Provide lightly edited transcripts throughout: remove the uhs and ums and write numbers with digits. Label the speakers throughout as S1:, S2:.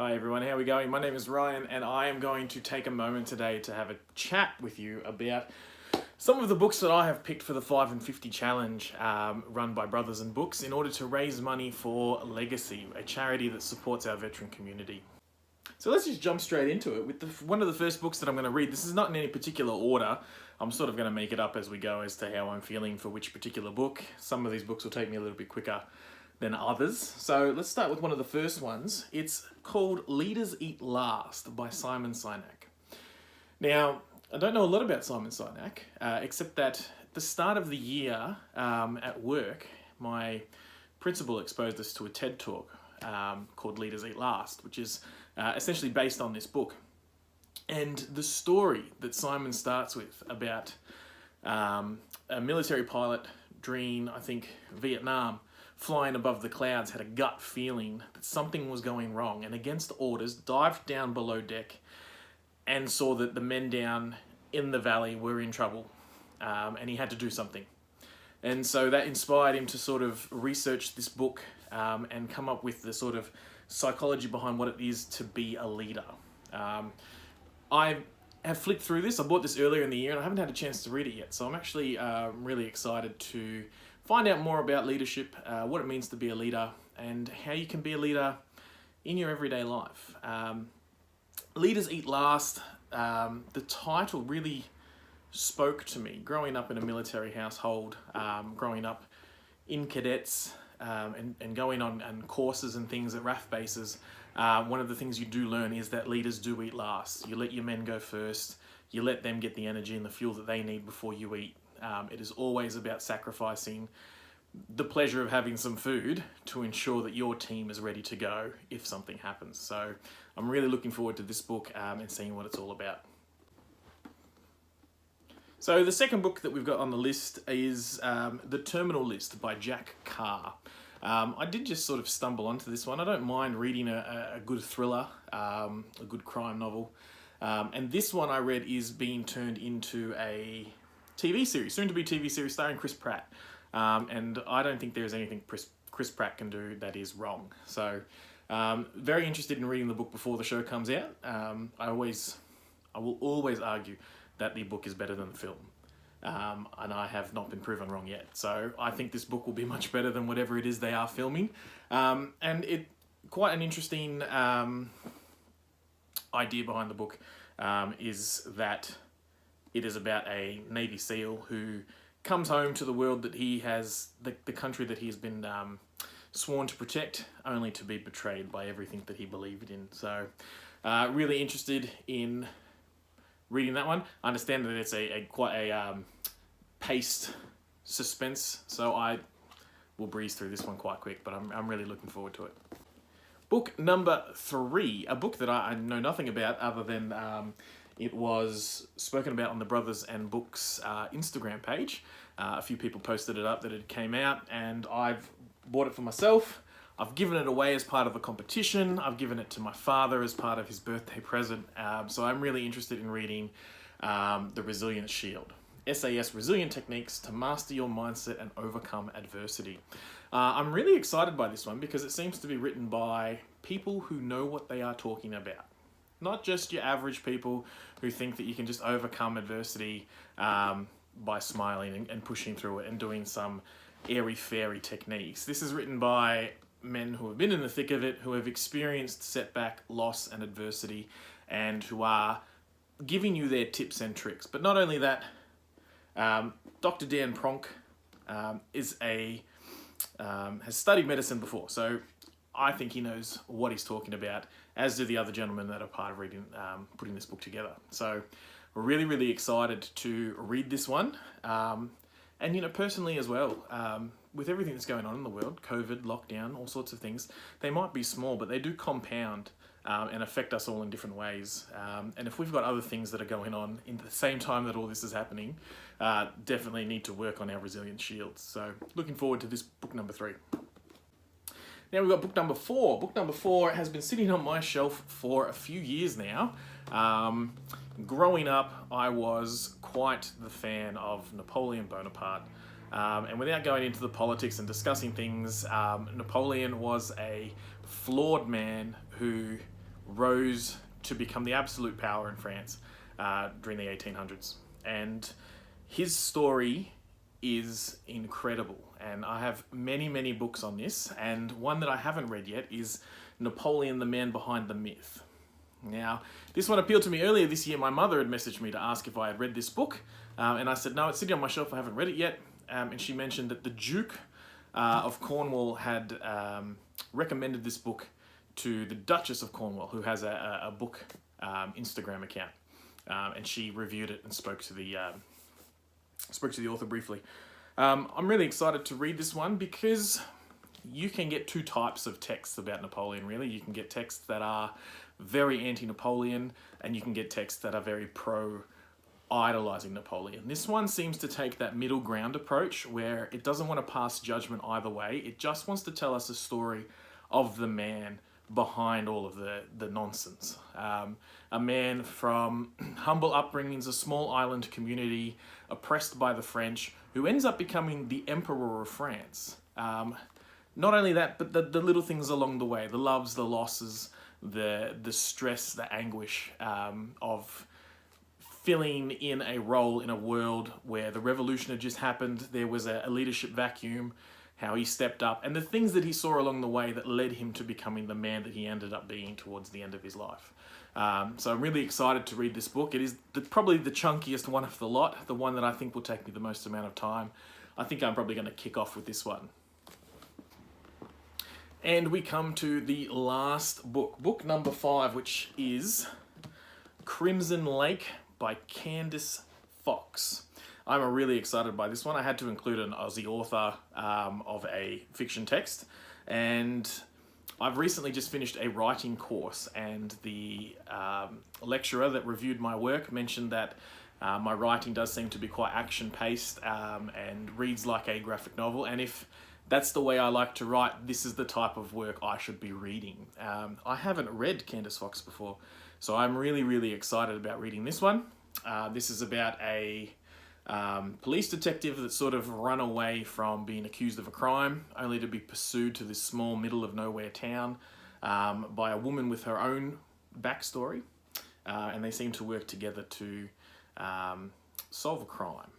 S1: Hi everyone, how are we going? My name is Ryan and I am going to take a moment today to have a chat with you about some of the books that I have picked for the 5 and 50 challenge run by Brothers and Books in order to raise money for Legacy, a charity that supports our veteran community. So let's just jump straight into it with one of the first books that I'm going to read. This is not in any particular order. I'm sort of going to make it up as we go as to how I'm feeling for which particular book. Some of these books will take me a little bit quicker than others. So let's start with one of the first ones. It's called Leaders Eat Last by Simon Sinek. Now, I don't know a lot about Simon Sinek, except that at the start of the year at work, my principal exposed us to a TED Talk called Leaders Eat Last, which is essentially based on this book. And the story that Simon starts with about a military pilot during, I think, Vietnam, flying above the clouds, had a gut feeling that something was going wrong, and against orders dived down below deck and saw that the men down in the valley were in trouble, and he had to do something. And so that inspired him to sort of research this book and come up with the sort of psychology behind what it is to be a leader. I have flicked through this. I bought this earlier in the year and I haven't had a chance to read it yet, so I'm actually really excited to find out more about leadership, what it means to be a leader, and how you can be a leader in your everyday life. Leaders Eat Last, the title really spoke to me. Growing up in a military household, growing up in cadets, and going on courses and things at RAF bases, one of the things you do learn is that leaders do eat last. You let your men go first, you let them get the energy and the fuel that they need before you eat. It is always about sacrificing the pleasure of having some food to ensure that your team is ready to go if something happens. So I'm really looking forward to this book and seeing what it's all about. So the second book that we've got on the list is The Terminal List by Jack Carr. I did just sort of stumble onto this one. I don't mind reading a good thriller, a good crime novel. And this one I read is being turned into a TV series, soon to be TV series starring Chris Pratt. And I don't think there's anything Chris Pratt can do that is wrong. So very interested in reading the book before the show comes out. I will always argue that the book is better than the film. And I have not been proven wrong yet. So I think this book will be much better than whatever it is they are filming. And it quite an interesting idea behind the book is that it is about a Navy SEAL who comes home to the world that he has, the country that he has been sworn to protect, only to be betrayed by everything that he believed in. So really interested in reading that one. I understand that it's quite a paced suspense, so I will breeze through this one quite quick, but I'm really looking forward to it. Book number 3, a book that I know nothing about other than it was spoken about on the Brothers and Books Instagram page. A few people posted it up that it came out, and I've bought it for myself. I've given it away as part of a competition. I've given it to my father as part of his birthday present. So I'm really interested in reading The Resilience Shield. SAS Resilient Techniques to Master Your Mindset and Overcome Adversity. I'm really excited by this one because it seems to be written by people who know what they are talking about. Not just your average people who think that you can just overcome adversity by smiling and pushing through it and doing some airy-fairy techniques. This is written by men who have been in the thick of it, who have experienced setback, loss and adversity, and who are giving you their tips and tricks. But not only that, Dr. Dan Pronk has studied medicine before, so I think he knows what he's talking about, as do the other gentlemen that are part of putting this book together. So we're really, really excited to read this one. And, personally as well, with everything that's going on in the world, COVID, lockdown, all sorts of things, they might be small, but they do compound and affect us all in different ways. And if we've got other things that are going on in the same time that all this is happening, definitely need to work on our resilience shields. So looking forward to this book number 3. Now we've got book number 4. Book number 4 has been sitting on my shelf for a few years now. Growing up, I was quite the fan of Napoleon Bonaparte. And without going into the politics and discussing things, Napoleon was a flawed man who rose to become the absolute power in France during the 1800s. And his story is incredible, and I have many, many books on this, and one that I haven't read yet is Napoleon, the Man Behind the Myth. Now, this one appealed to me earlier this year. My mother had messaged me to ask if I had read this book, and I said, no, it's sitting on my shelf, I haven't read it yet. And she mentioned that the Duke of Cornwall had recommended this book to the Duchess of Cornwall, who has a book Instagram account, and she reviewed it and spoke to the author briefly. I'm really excited to read this one because you can get two types of texts about Napoleon, really. You can get texts that are very anti-Napoleon, and you can get texts that are very pro-idolizing Napoleon. This one seems to take that middle ground approach where it doesn't want to pass judgment either way. It just wants to tell us a story of the man behind all of the nonsense. A man from humble upbringings, a small island community, oppressed by the French, who ends up becoming the Emperor of France. Not only that, but the little things along the way, the loves, the losses, the stress, the anguish of filling in a role in a world where the revolution had just happened. There was a leadership vacuum, how he stepped up, and the things that he saw along the way that led him to becoming the man that he ended up being towards the end of his life. So I'm really excited to read this book. It is probably the chunkiest one of the lot, the one that I think will take me the most amount of time. I think I'm probably going to kick off with this one. And we come to the last book, book number 5, which is Crimson Lake by Candice Fox. I'm really excited by this one. I had to include an Aussie author of a fiction text, and I've recently just finished a writing course, and the lecturer that reviewed my work mentioned that my writing does seem to be quite action-paced and reads like a graphic novel, and if that's the way I like to write, this is the type of work I should be reading. I haven't read Candice Fox before, so I'm really, really excited about reading this one. This is about a police detective that's sort of run away from being accused of a crime, only to be pursued to this small middle of nowhere town by a woman with her own backstory, and they seem to work together to solve a crime.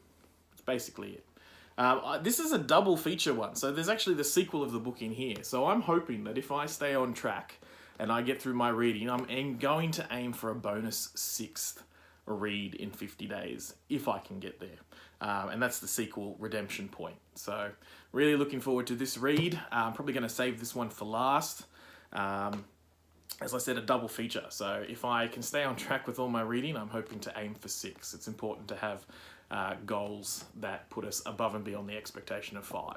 S1: That's basically it. This is a double feature one, so there's actually the sequel of the book in here. So I'm hoping that if I stay on track and I get through my reading, I'm going to aim for a bonus 6th read in 50 days, if I can get there. And that's the sequel, Redemption Point. So really looking forward to this read. I'm probably going to save this one for last. As I said, a double feature. So if I can stay on track with all my reading, I'm hoping to aim for 6. It's important to have goals that put us above and beyond the expectation of 5.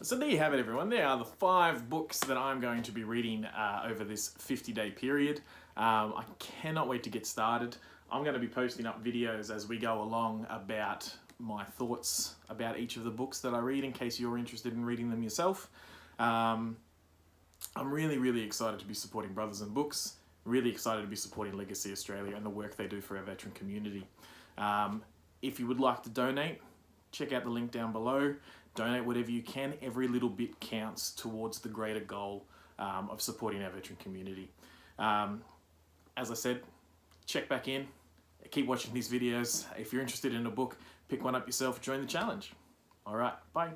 S1: So there you have it, everyone. There are the 5 books that I'm going to be reading over this 50-day period. I cannot wait to get started. I'm going to be posting up videos as we go along about my thoughts about each of the books that I read, in case you're interested in reading them yourself. I'm really, really excited to be supporting Brothers in Books. Really excited to be supporting Legacy Australia and the work they do for our veteran community. If you would like to donate, check out the link down below. Donate whatever you can. Every little bit counts towards the greater goal of supporting our veteran community. As I said, check back in. Keep watching these videos. If you're interested in a book, pick one up yourself, join the challenge. All right, bye.